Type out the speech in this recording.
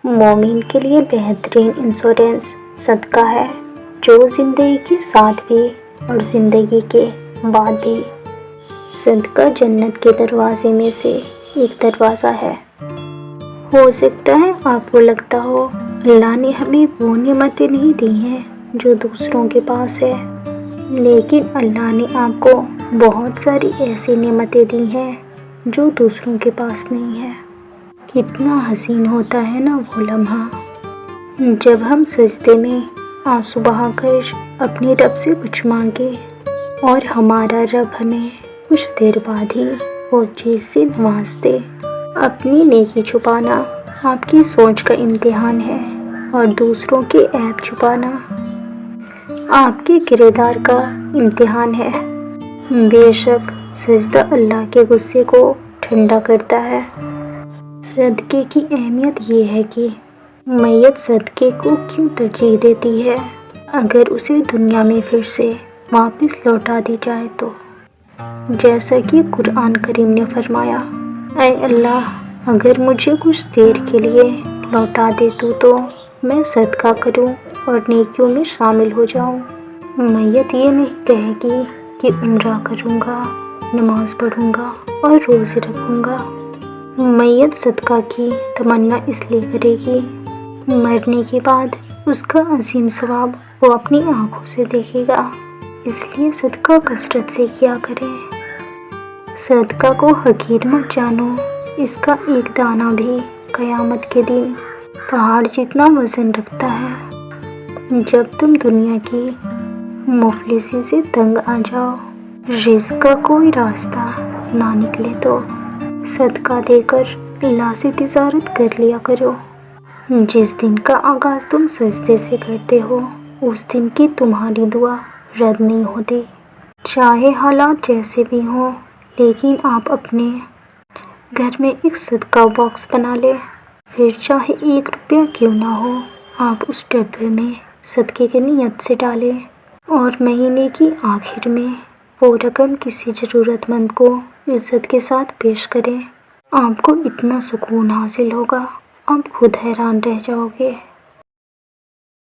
مومن کے لیے بہترین انشورنس صدقہ ہے، جو زندگی کے ساتھ بھی اور زندگی کے بعد بھی۔ صدقہ جنت کے دروازے میں سے ایک دروازہ ہے۔ ہو سکتا ہے آپ کو لگتا ہو اللہ نے ہمیں وہ نعمتیں نہیں دی ہیں جو دوسروں کے پاس ہے، لیکن اللہ نے آپ کو بہت ساری ایسی نعمتیں دی ہیں جو دوسروں کے پاس نہیں ہے۔ کتنا حسین ہوتا ہے نا وہ لمحہ جب ہم سجدے میں آنسو بہا کر اپنے رب سے کچھ مانگے اور ہمارا رب ہمیں کچھ دیر بعد ہی وہ چیز سے نواز دے۔ اپنی نیکی چھپانا آپ کی سوچ کا امتحان ہے اور دوسروں کے عیب چھپانا آپ کے کردار کا امتحان ہے۔ بے شک سجدہ اللہ کے غصے کو ٹھنڈا کرتا ہے۔ صدقے کی اہمیت یہ ہے کہ میت صدقے کو کیوں ترجیح دیتی ہے اگر اسے دنیا میں پھر سے واپس لوٹا دی جائے تو۔ جیسا کہ قرآن کریم نے فرمایا، اے اللہ اگر مجھے کچھ دیر کے لیے لوٹا دے تو میں صدقہ کروں اور نیکیوں میں شامل ہو جاؤں۔ میت یہ نہیں کہے گی کہ عمرہ کروں گا، نماز پڑھوں گا اور روزے رکھوں گا۔ میت صدقہ کی تمنا اس لیے کرے گی، مرنے کے بعد اس کا عظیم ثواب وہ اپنی آنکھوں سے دیکھے گا، اس لیے صدقہ کثرت سے کیا کریں۔ صدقہ کو حقیر مت جانو، اس کا ایک دانہ بھی قیامت کے دن پہاڑ جتنا وزن رکھتا ہے۔ جب تم دنیا کی مفلسی سے تنگ آ جاؤ، رزق کا کوئی راستہ نہ نکلے تو صدقہ دے کر اللہ سے تجارت کر لیا کرو۔ جس دن کا آغاز تم سجدے سے کرتے ہو اس دن کی تمہاری دعا رد نہیں ہوتی، چاہے حالات جیسے بھی ہوں۔ لیکن آپ اپنے گھر میں ایک صدقہ باکس بنا لیں، پھر چاہے 1 روپیہ کیوں نہ ہو آپ اس ڈبے میں صدقے کی نیت سے ڈالیں اور مہینے کی آخر میں وہ رقم کسی ضرورت مند کو عزت کے ساتھ پیش کریں۔ آپ کو اتنا سکون حاصل ہوگا، آپ خود حیران رہ جاؤ گے۔